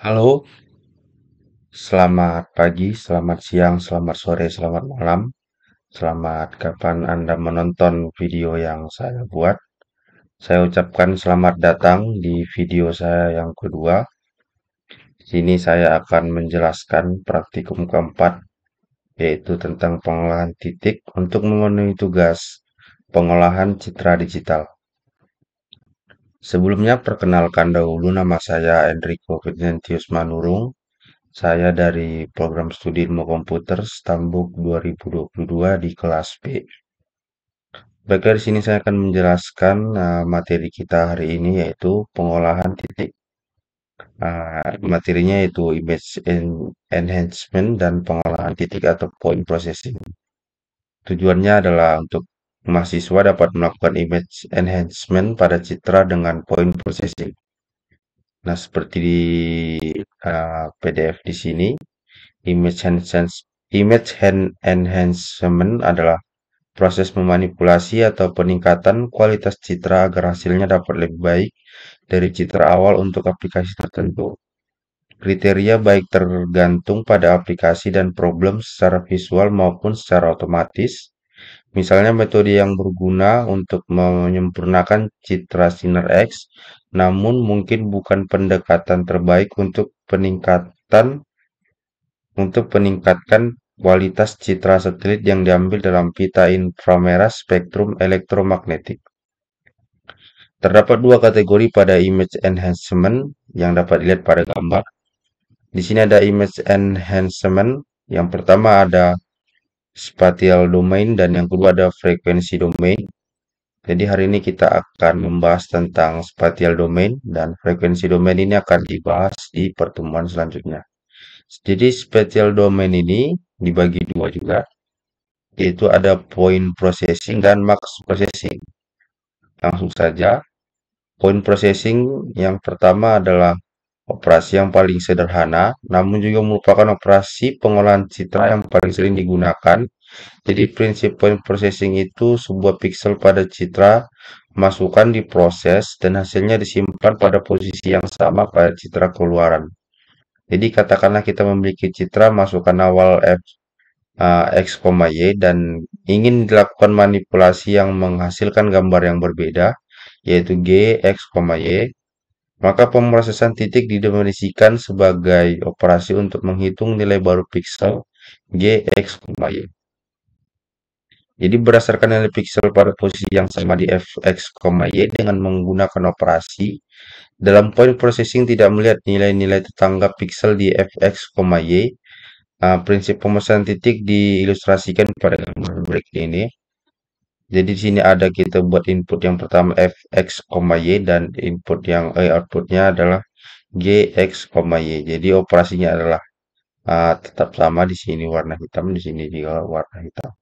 Halo, selamat pagi, selamat siang, selamat sore, selamat malam. Selamat kapan Anda menonton video yang saya buat. Saya ucapkan selamat datang di video saya yang kedua. Di sini saya akan menjelaskan praktikum keempat, yaitu tentang pengolahan titik untuk memenuhi tugas pengolahan citra digital. Sebelumnya, perkenalkan dahulu nama saya Enrico Vincentius Manurung. Saya dari program studi ilmu komputer Stambuk 2022 di kelas B. Baiklah, di sini saya akan menjelaskan materi kita hari ini yaitu pengolahan titik. Materinya yaitu enhancement dan pengolahan titik atau point processing. Tujuannya adalah untuk mahasiswa dapat melakukan image enhancement pada citra dengan point processing. Nah, seperti di PDF di sini, image enhancement adalah proses memanipulasi atau peningkatan kualitas citra agar hasilnya dapat lebih baik dari citra awal untuk aplikasi tertentu. Kriteria baik tergantung pada aplikasi dan problem secara visual maupun secara otomatis. Misalnya metode yang berguna untuk menyempurnakan citra Sinar X, namun mungkin bukan pendekatan terbaik untuk peningkatkan kualitas citra satelit yang diambil dalam pita inframerah spektrum elektromagnetik. Terdapat dua kategori pada image enhancement yang dapat dilihat pada gambar. Di sini ada image enhancement. Yang pertama ada spatial domain dan yang kedua ada frekuensi domain. Jadi hari ini kita akan membahas tentang spatial domain dan frekuensi domain ini akan dibahas di pertemuan selanjutnya. Jadi spatial domain ini dibagi dua juga, yaitu ada point processing dan max processing. Langsung saja, point processing yang pertama adalah operasi yang paling sederhana, namun juga merupakan operasi pengolahan citra yang paling sering digunakan. Jadi prinsip point processing itu sebuah pixel pada citra masukkan diproses dan hasilnya disimpan pada posisi yang sama pada citra keluaran. Jadi katakanlah kita memiliki citra masukkan awal X, Y dan ingin dilakukan manipulasi yang menghasilkan gambar yang berbeda, yaitu G, X, Y, maka pemrosesan titik didefinisikan sebagai operasi untuk menghitung nilai baru piksel G, X, Y. Jadi berdasarkan nilai piksel pada posisi yang sama di X, Y dengan menggunakan operasi, dalam point processing tidak melihat nilai-nilai tetangga piksel di Fx, Y. Prinsip pemesanan titik diilustrasikan pada gambar berikut ini. Jadi di sini ada kita buat input yang pertama fx, y dan outputnya adalah gx, y. Jadi operasinya adalah tetap sama di sini warna hitam, di sini juga warna hitam.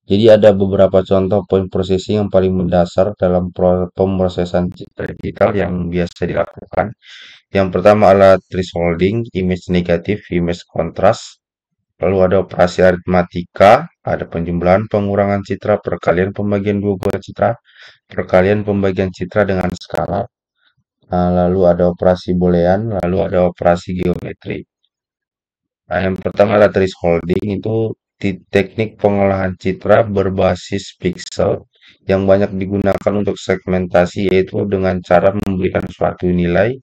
Jadi ada beberapa contoh point processing yang paling mendasar dalam pemrosesan citra digital yang biasa dilakukan. Yang pertama adalah thresholding, image negatif, image contrast. Lalu ada operasi aritmatika, ada penjumlahan pengurangan citra, perkalian pembagian dua buah citra, perkalian pembagian citra dengan skala. Lalu ada operasi boolean, lalu ada operasi geometri. Yang pertama adalah thresholding, itu teknik pengolahan citra berbasis pixel yang banyak digunakan untuk segmentasi, yaitu dengan cara memberikan suatu nilai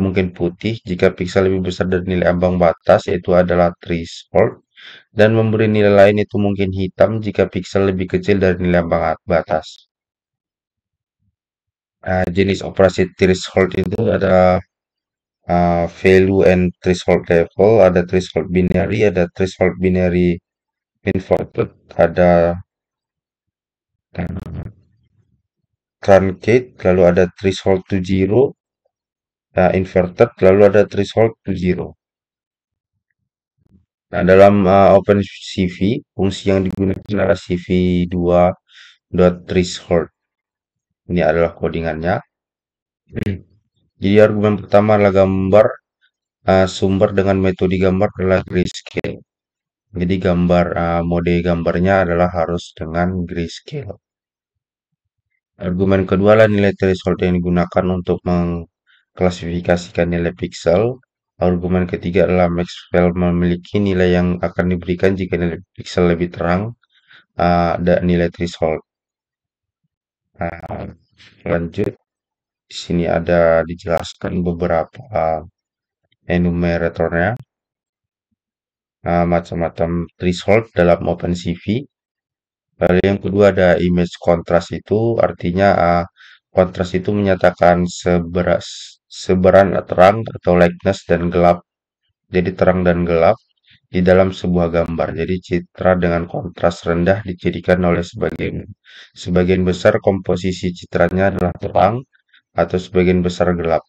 mungkin putih jika piksel lebih besar dari nilai ambang batas, yaitu adalah threshold, dan memberi nilai lain itu mungkin hitam jika piksel lebih kecil dari nilai ambang batas. Jenis operasi threshold itu ada value and threshold level, ada threshold binary, ada threshold binary inverted, ada truncate, lalu ada threshold to zero, inverted, lalu ada threshold to zero. Nah, dalam OpenCV, fungsi yang digunakan adalah cv2.threshold. Ini adalah codingannya. Jadi argumen pertama adalah gambar sumber dengan metode gambar adalah grayscale. Jadi mode gambarnya adalah harus dengan grayscale. Argumen kedua adalah nilai threshold yang digunakan untuk klasifikasikan nilai pixel. Argumen ketiga adalah Maxwell memiliki nilai yang akan diberikan jika nilai pixel lebih terang, ada nilai threshold. Nah, lanjut, di sini ada dijelaskan beberapa enumeratornya, macam-macam threshold dalam OpenCV. Lalu yang kedua ada image contrast, itu artinya kontras itu menyatakan sebaran terang atau lightness dan gelap. Jadi terang dan gelap di dalam sebuah gambar. Jadi citra dengan kontras rendah dijadikan oleh sebagian besar komposisi citranya adalah terang atau sebagian besar gelap.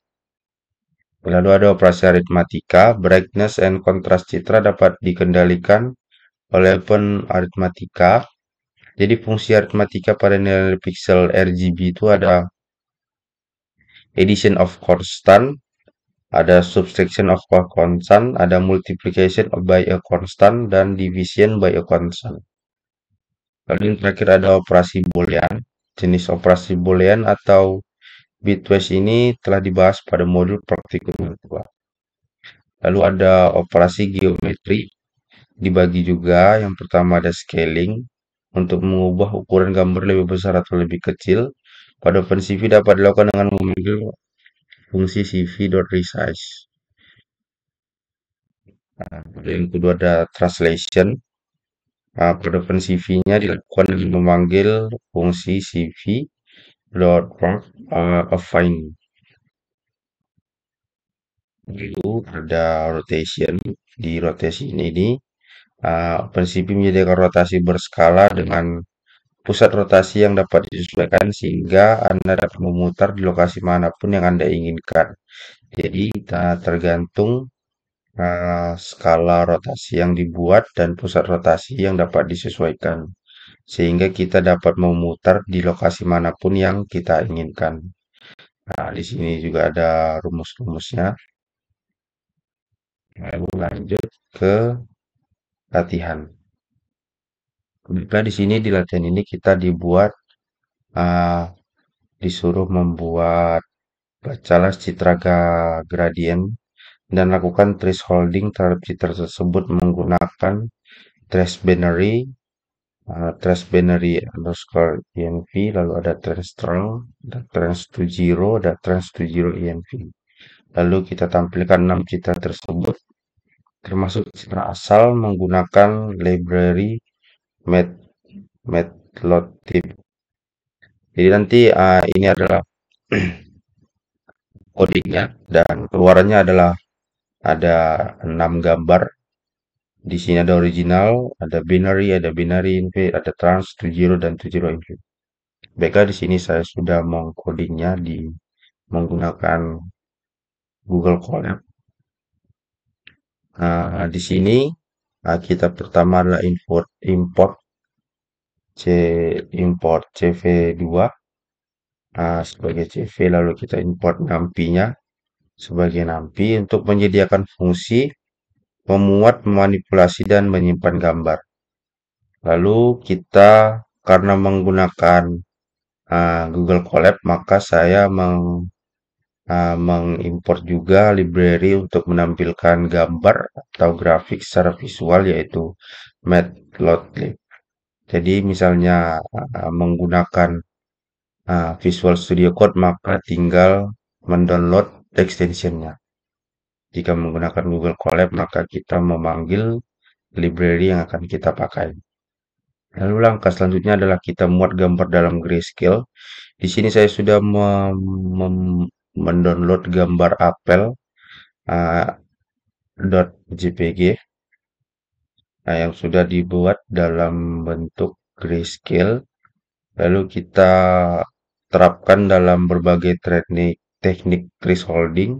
Lalu ada operasi aritmatika, brightness and contrast citra dapat dikendalikan oleh open aritmatika. Jadi fungsi aritmatika pada nilai pixel RGB itu ada addition of constant, ada subtraction of constant, ada multiplication by a constant, dan division by a constant. Lalu yang terakhir ada operasi boolean. Jenis operasi boolean atau bitwise ini telah dibahas pada modul praktikum kedua. Lalu ada operasi geometri, dibagi juga. Yang pertama ada scaling, untuk mengubah ukuran gambar lebih besar atau lebih kecil. Pada OpenCV dapat dilakukan dengan memanggil fungsi cv.resize. Yang kedua ada translation. Pada OpenCV-nya dilakukan dengan memanggil fungsi cv.affine. Lalu ada rotation. Di rotation ini OpenCV menyediakan rotasi berskala dengan pusat rotasi yang dapat disesuaikan sehingga Anda dapat memutar di lokasi manapun yang Anda inginkan. Jadi tergantung skala rotasi yang dibuat dan pusat rotasi yang dapat disesuaikan, sehingga kita dapat memutar di lokasi manapun yang kita inginkan. Nah, di sini juga ada rumus-rumusnya. Lalu lanjut ke latihan. Nah, di sini di latihan ini kita disuruh membuat, bacalah citra gradien dan lakukan thresholding terhadap citra tersebut menggunakan trace binary, underscore env, lalu ada trace strong, ada trace to zero, ada trace to zero env. Lalu kita tampilkan 6 citra tersebut, termasuk citra asal menggunakan library matplotlib. Jadi nanti ini adalah codingnya dan keluarannya adalah ada 6 gambar. Di sini ada original, ada binary invert, ada trans, to zero, dan to zero invert. Baiklah, di sini saya sudah mengcodingnya menggunakan Google Colab. Nah, di sini kita pertama adalah import CV2 sebagai CV, lalu kita import nampinya sebagai nampi untuk menyediakan fungsi memuat, memanipulasi, dan menyimpan gambar. Lalu kita, karena menggunakan Google Colab, maka saya mengimport juga library untuk menampilkan gambar atau grafik secara visual, yaitu Matplotlib. Jadi misalnya menggunakan Visual Studio Code, maka tinggal mendownload extensionnya. Jika menggunakan Google Colab, maka kita memanggil library yang akan kita pakai. Lalu langkah selanjutnya adalah kita muat gambar dalam grayscale. Di sini saya sudah mendownload gambar apel .jpg yang sudah dibuat dalam bentuk grayscale. Lalu kita terapkan dalam berbagai teknik thresholding.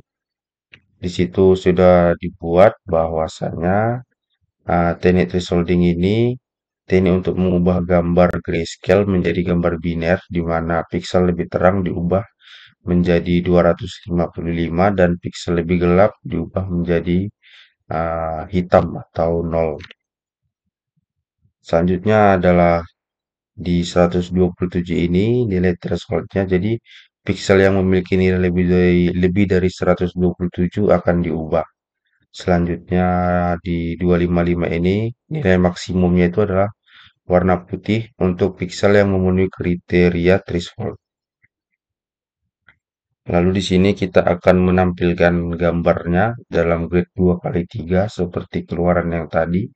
Di situ sudah dibuat bahwasanya teknik thresholding ini teknik untuk mengubah gambar grayscale menjadi gambar biner, di mana pixel lebih terang diubah menjadi 255 dan pixel lebih gelap diubah menjadi hitam atau 0. Selanjutnya adalah di 127 ini nilai thresholdnya. Jadi Piksel yang memiliki nilai lebih dari 127 akan diubah. Selanjutnya di 255 ini nilai maksimumnya itu adalah warna putih untuk piksel yang memenuhi kriteria threshold. Lalu di sini kita akan menampilkan gambarnya dalam grid 2x3 seperti keluaran yang tadi.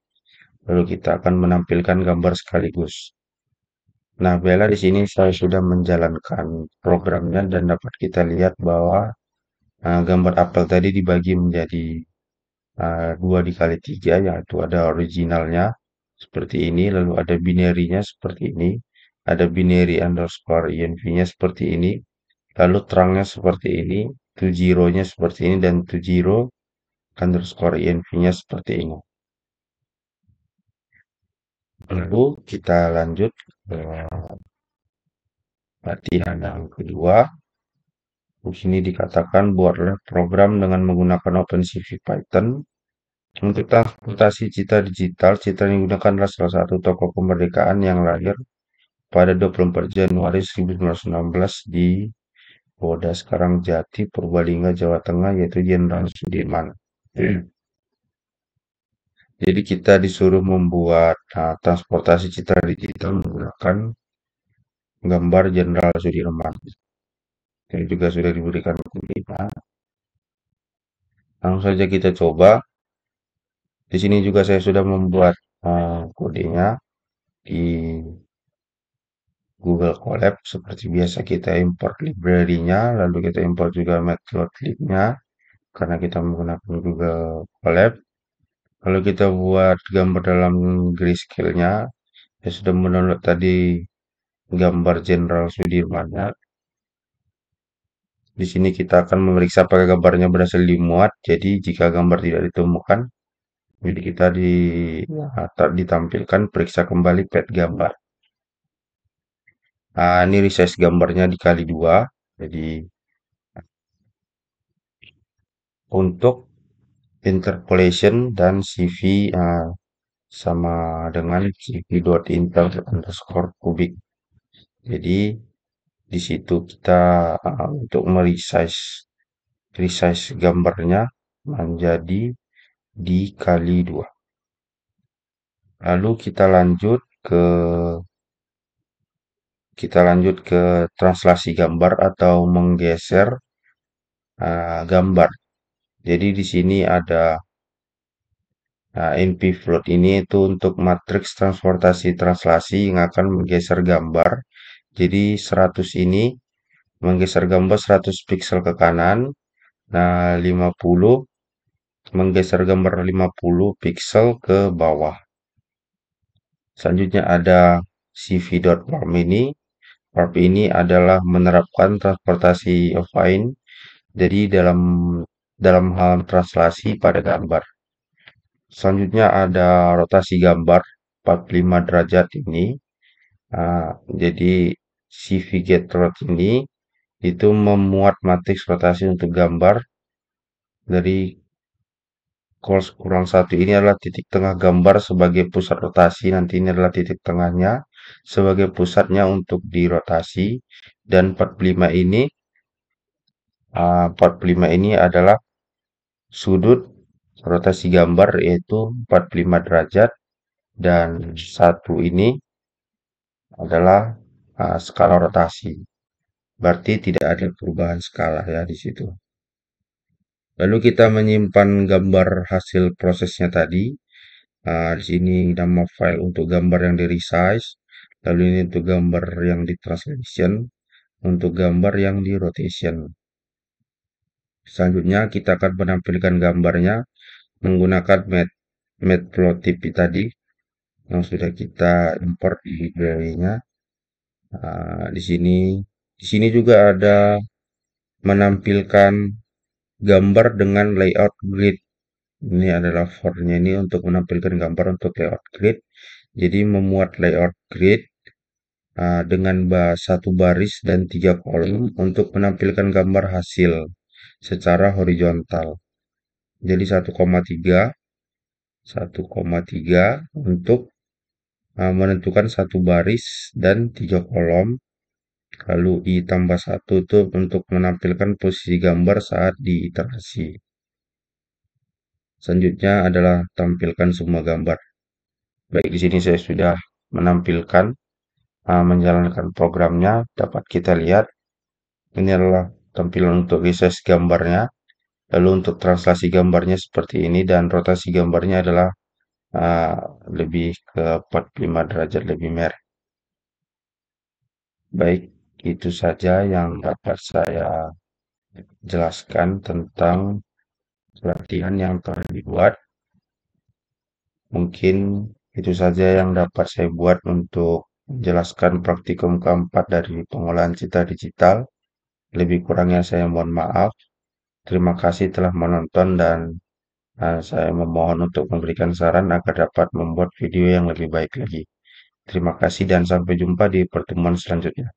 Lalu kita akan menampilkan gambar sekaligus. Nah, Bella di sini saya sudah menjalankan programnya dan dapat kita lihat bahwa gambar apel tadi dibagi menjadi 2 dikali 3, yaitu ada originalnya seperti ini, lalu ada binary-nya seperti ini, ada binary underscore env-nya seperti ini, lalu terangnya seperti ini, to zero-nya seperti ini, dan to zero underscore env-nya seperti ini. Lalu kita lanjut ke latihan yang kedua. Di sini dikatakan buatlah program dengan menggunakan OpenCV Python. Untuk transportasi citra digital, citra yang digunakan adalah salah satu tokoh kemerdekaan yang lahir pada 24 Januari 1916 di Boda sekarang Jati, Purbalingga, Jawa Tengah, yaitu Jenderal Sudirman. Jadi kita disuruh membuat transportasi citra digital menggunakan gambar Jenderal Sudirman. Ini juga sudah diberikan koordinat. Langsung saja kita coba. Di sini juga saya sudah membuat kodenya di Google Colab. Seperti biasa kita import library-nya, lalu kita import juga matplotlib-nya karena kita menggunakan Google Colab. Kalau kita buat gambar dalam grayscale-nya, saya sudah mendownload tadi gambar Jenderal Sudirman. Ya. Di sini kita akan memeriksa apakah gambarnya berhasil dimuat. Jadi jika gambar tidak ditemukan, jadi kita ditampilkan periksa kembali pet gambar. Nah, ini resize gambarnya dikali 2. Jadi untuk interpolation dan CV sama dengan cv.intel underscore kubik. Jadi di situ kita untuk resize gambarnya menjadi dikali 2. Lalu kita lanjut ke translasi gambar atau menggeser gambar. Jadi di sini ada NP float ini itu untuk matriks transportasi translasi yang akan menggeser gambar. Jadi 100 ini menggeser gambar 100 pixel ke kanan. Nah, 50 menggeser gambar 50 pixel ke bawah. Selanjutnya ada cv.warp ini. Warp ini adalah menerapkan transportasi affine. Jadi dalam hal translasi pada gambar. Selanjutnya ada rotasi gambar 45 derajat ini. Jadi CV get rot ini itu memuat matriks rotasi untuk gambar dari cos kurang 1 ini adalah titik tengah gambar sebagai pusat rotasi. Nanti ini adalah titik tengahnya sebagai pusatnya untuk dirotasi. Dan 45 ini adalah sudut rotasi gambar yaitu 45 derajat. Dan 1 ini adalah skala rotasi. Berarti tidak ada perubahan skala ya di situ. Lalu kita menyimpan gambar hasil prosesnya tadi. Di sini nama file untuk gambar yang di resize. Lalu ini untuk gambar yang di translation. Untuk gambar yang di rotation. Selanjutnya kita akan menampilkan gambarnya menggunakan matplotlib tadi yang sudah kita import di library-nya. Di sini juga ada menampilkan gambar dengan layout grid. Ini adalah for-nya ini untuk menampilkan gambar untuk layout grid. Jadi memuat layout grid dengan satu baris dan 3 kolom untuk menampilkan gambar hasil secara horizontal. Jadi 1,3 untuk menentukan satu baris dan 3 kolom Lalu I tambah 1 itu untuk menampilkan posisi gambar saat diiterasi. Selanjutnya adalah tampilkan semua gambar. Baik, di sini saya sudah menampilkan, menjalankan programnya. Dapat kita lihat, ini adalah tampilan untuk resize gambarnya. Lalu untuk translasi gambarnya seperti ini, dan rotasi gambarnya adalah uh, lebih ke 45 derajat lebih merah. Baik, itu saja yang dapat saya jelaskan tentang latihan yang telah dibuat. Mungkin itu saja yang dapat saya buat untuk menjelaskan praktikum keempat dari pengolahan citra digital. Lebih kurangnya saya mohon maaf. Terima kasih telah menonton dan saya memohon untuk memberikan saran agar dapat membuat video yang lebih baik lagi. Terima kasih dan sampai jumpa di pertemuan selanjutnya.